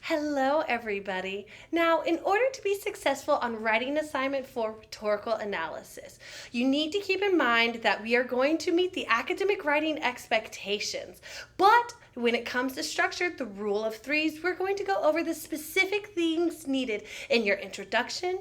Hello, everybody. Now, in order to be successful on writing an assignment for rhetorical analysis, you need to keep in mind that we are going to meet the academic writing expectations. But when it comes to structure, the rule of threes, we're going to go over the specific things needed in your introduction,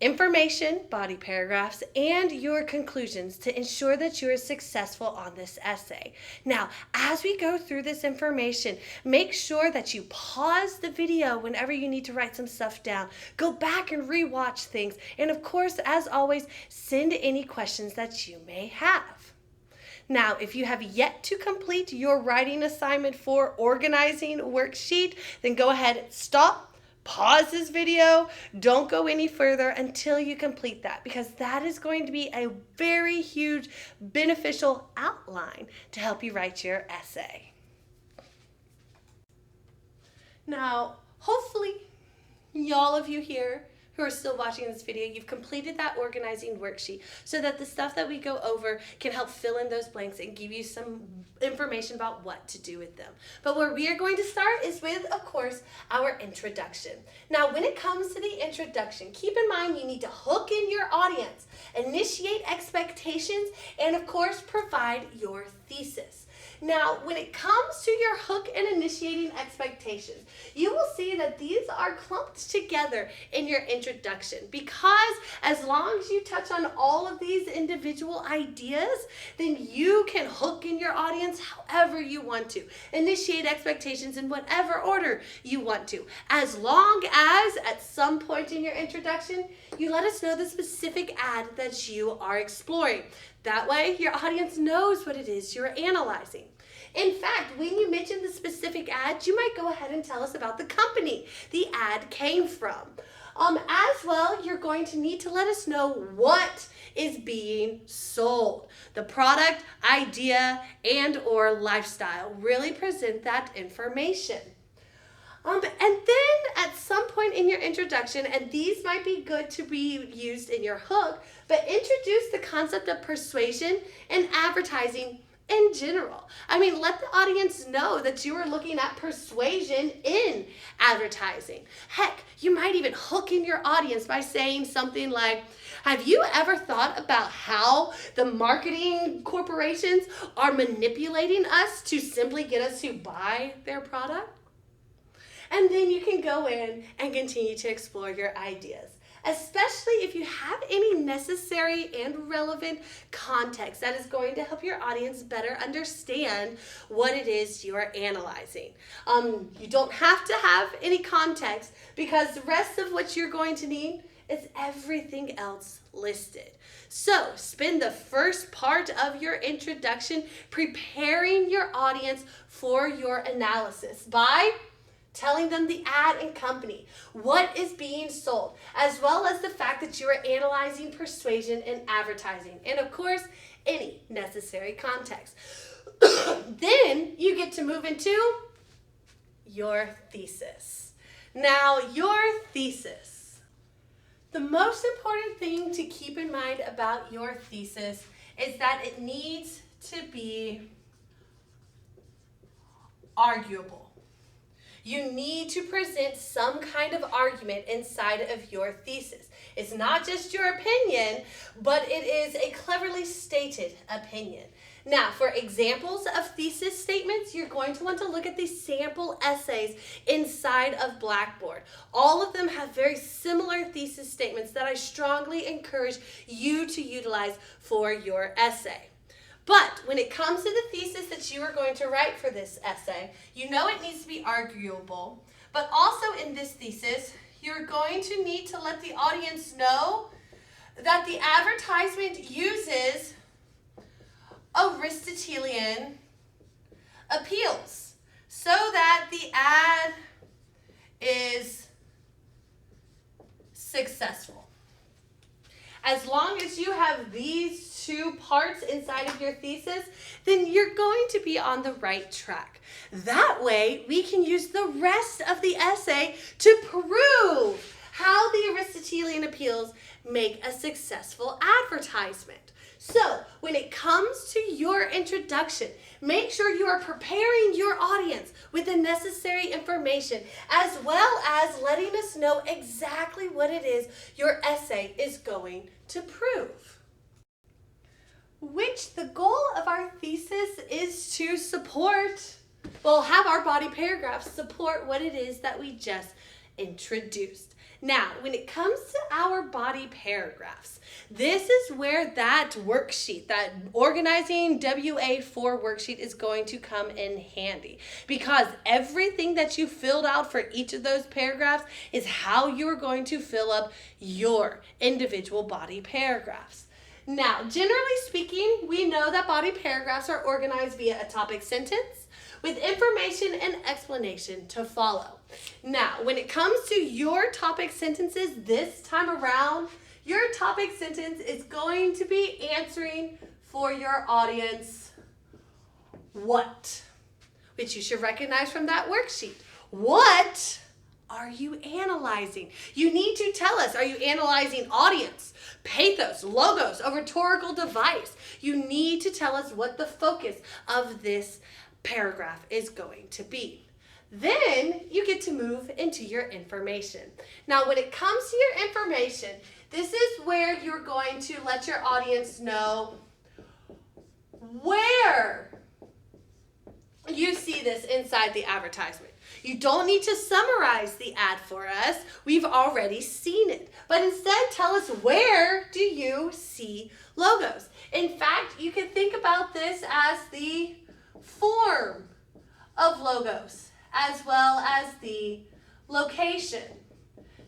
information, body paragraphs, and your conclusions to ensure that you are successful on this essay. Now, as we go through this information, make sure that you pause the video whenever you need to write some stuff down. Go back and rewatch things. And of course, as always, send any questions that you may have. Now, if you have yet to complete your writing assignment for organizing worksheet, then go ahead, stop. Pause this video, don't go any further until you complete that, because that is going to be a very huge beneficial outline to help you write your essay. Now, hopefully, all of you here who are still watching this video, you've completed that organizing worksheet so that the stuff that we go over can help fill in those blanks and give you some information about what to do with them. But where we are going to start is with, of course, our introduction. Now, when it comes to the introduction, keep in mind you need to hook in your audience, initiate expectations, and of course, provide your thesis. Now, when it comes to your hook and initiating expectations, you will see that these are clumped together in your introduction, because as long as you touch on all of these individual ideas, then you can hook in your audience however you want to. Initiate expectations in whatever order you want to, as long as at some point in your introduction, you let us know the specific ad that you are exploring. That way, your audience knows what it is you're analyzing. In fact, when you mention the specific ad, you might go ahead and tell us about the company the ad came from. As well, you're going to need to let us know what is being sold. The product, idea, and or lifestyle. Really present that information. And then at some point in your introduction, and these might be good to be used in your hook, but introduce the concept of persuasion and advertising in general. Let the audience know that you are looking at persuasion in advertising. Heck, you might even hook in your audience by saying something like, have you ever thought about how the marketing corporations are manipulating us to simply get us to buy their product? And then you can go in and continue to explore your ideas, especially if you have any necessary and relevant context that is going to help your audience better understand what it is you are analyzing. You don't have to have any context, because the rest of what you're going to need is everything else listed. So spend the first part of your introduction preparing your audience for your analysis by telling them the ad and company, what is being sold, as well as the fact that you are analyzing persuasion and advertising, and of course, any necessary context. Then you get to move into your thesis. Now, your thesis. The most important thing to keep in mind about your thesis is that it needs to be arguable. You need to present some kind of argument inside of your thesis. It's not just your opinion, but it is a cleverly stated opinion. Now, for examples of thesis statements, you're going to want to look at the sample essays inside of Blackboard. All of them have very similar thesis statements that I strongly encourage you to utilize for your essay. But when it comes to the thesis that you are going to write for this essay, you know it needs to be arguable, but also in this thesis, you're going to need to let the audience know that the advertisement uses Aristotelian appeals so that the ad is successful. As long as you have these two parts inside of your thesis, then you're going to be on the right track. That way, we can use the rest of the essay to prove how the Aristotelian appeals make a successful advertisement. So when it comes to your introduction, make sure you are preparing your audience with the necessary information, as well as letting us know exactly what it is your essay is going to prove. Which the goal of our thesis is to support, well, have our body paragraphs support what it is that we just introduced. Now, when it comes to our body paragraphs, this is where that worksheet, that organizing WA4 worksheet is going to come in handy, because everything that you filled out for each of those paragraphs is how you're going to fill up your individual body paragraphs. Now, generally speaking, we know that body paragraphs are organized via a topic sentence with information and explanation to follow. Now, when it comes to your topic sentences this time around, your topic sentence is going to be answering for your audience what, which you should recognize from that worksheet. What are you analyzing? You need to tell us, are you analyzing audience, pathos, logos, a rhetorical device? You need to tell us what the focus of this paragraph is going to be. Then you get to move into your information. Now, when it comes to your information, this is where you're going to let your audience know where you see this inside the advertisement. You don't need to summarize the ad for us. We've already seen it. But instead, tell us, where do you see logos? In fact, you can think about this as the form of logos, as well as the location.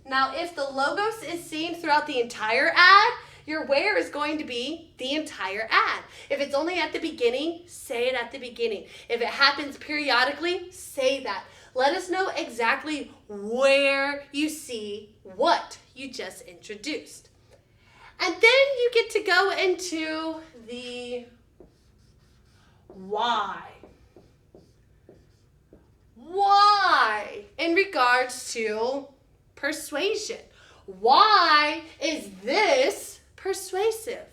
Now, if the logos is seen throughout the entire ad, your where is going to be the entire ad. If it's only at the beginning, say it at the beginning. If it happens periodically, say that. Let us know exactly where you see what you just introduced. And then you get to go into the why. Why in regards to persuasion. Why is this persuasive?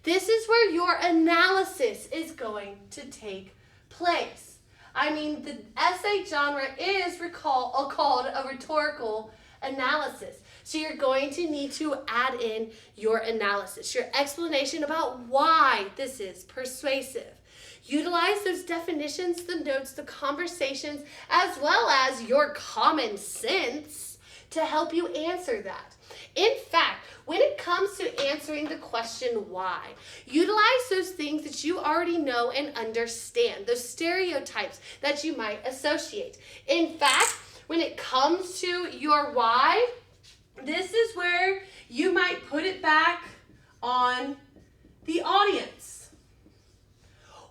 This is where your analysis is going to take place. I mean, the essay genre is called a rhetorical analysis. So you're going to need to add in your analysis, your explanation about why this is persuasive. Utilize those definitions, the notes, the conversations, as well as your common sense to help you answer that. In fact, when it comes to answering the question why, utilize those things that you already know and understand, those stereotypes that you might associate. In fact, when it comes to your why, this is where you might put it back on the audience.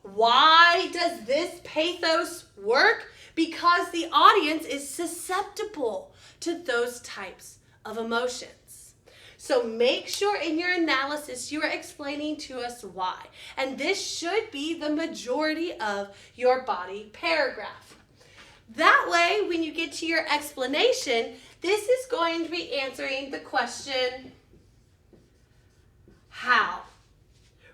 Why does this pathos work? Because the audience is susceptible to those types of emotions. So make sure in your analysis you are explaining to us why. And this should be the majority of your body paragraph. That way, when you get to your explanation, this is going to be answering the question, how?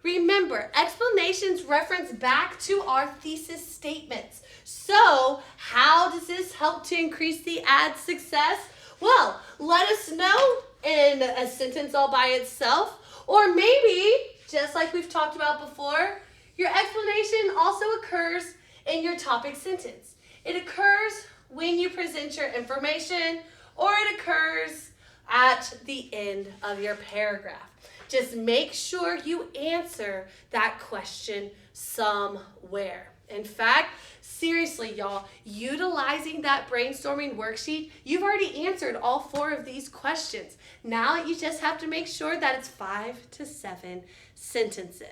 Remember, explanations reference back to our thesis statements. So, how does this help to increase the ad's success? Well, let us know in a sentence all by itself, or maybe, just like we've talked about before, your explanation also occurs in your topic sentence. It occurs when you present your information, or it occurs at the end of your paragraph. Just make sure you answer that question somewhere. In fact, seriously, y'all, utilizing that brainstorming worksheet, you've already answered all 4 of these questions. Now you just have to make sure that it's 5 to 7 sentences.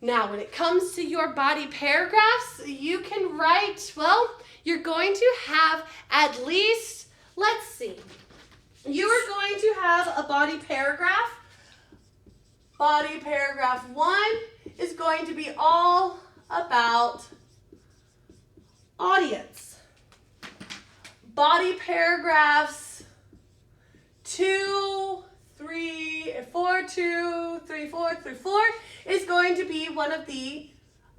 Now, when it comes to your body paragraphs, you can write, well, you're going to have at least, let's see, you are going to have a body paragraph. Body paragraph 1 is going to be all about audience. Body paragraphs 2 3, 4, 2, 3, 4, 3, 4 is going to be one of the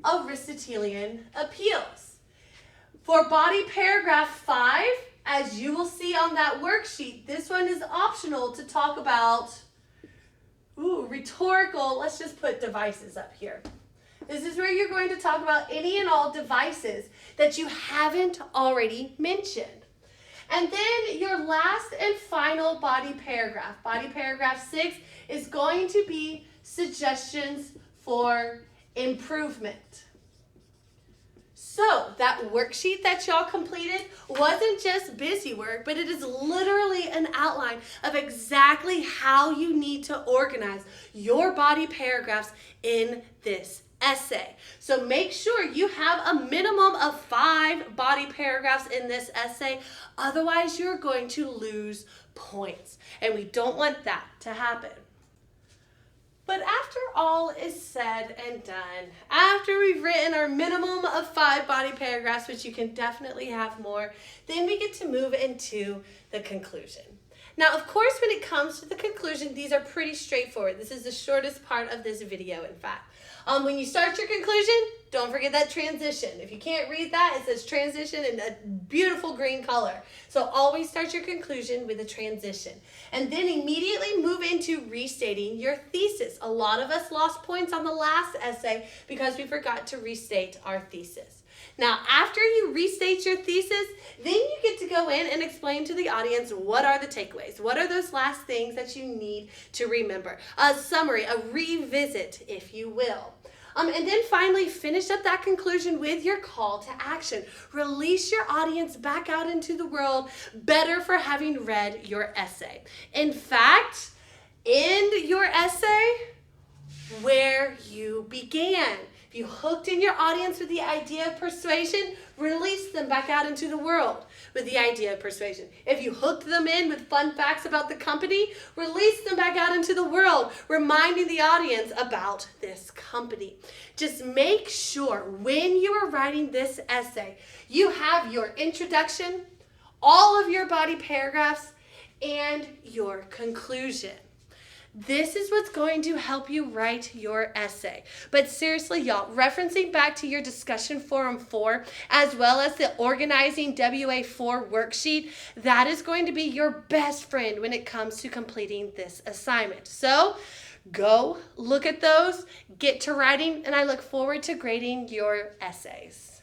Aristotelian appeals. For body paragraph 5, as you will see on that worksheet, this one is optional to talk about rhetorical, let's just put devices up here. This is where you're going to talk about any and all devices that you haven't already mentioned. And then your last and final body paragraph 6, is going to be suggestions for improvement. So that worksheet that y'all completed wasn't just busy work, but it is literally an outline of exactly how you need to organize your body paragraphs in this essay. So make sure you have a minimum of 5 body paragraphs in this essay, otherwise you're going to lose points, and we don't want that to happen. But after all is said and done, after we've written our minimum of 5 body paragraphs, which you can definitely have more, then we get to move into the conclusion. Now, of course, when it comes to the conclusion, these are pretty straightforward. This is the shortest part of this video, in fact. When you start your conclusion, don't forget that transition. If you can't read that, it says transition in a beautiful green color. So always start your conclusion with a transition. And then immediately move into restating your thesis. A lot of us lost points on the last essay because we forgot to restate our thesis. Now, after you restate your thesis, then you get to go in and explain to the audience what are the takeaways. What are those last things that you need to remember? A summary, a revisit, if you will. And then finally, finish up that conclusion with your call to action. Release your audience back out into the world better for having read your essay. In fact, end your essay where you began. If you hooked in your audience with the idea of persuasion, release them back out into the world with the idea of persuasion. If you hooked them in with fun facts about the company, release them back out into the world, reminding the audience about this company. Just make sure when you are writing this essay, you have your introduction, all of your body paragraphs, and your conclusion. This is what's going to help you write your essay. But seriously, y'all, referencing back to your discussion forum 4, as well as the organizing WA4 worksheet, that is going to be your best friend when it comes to completing this assignment. So go look at those, get to writing, and I look forward to grading your essays.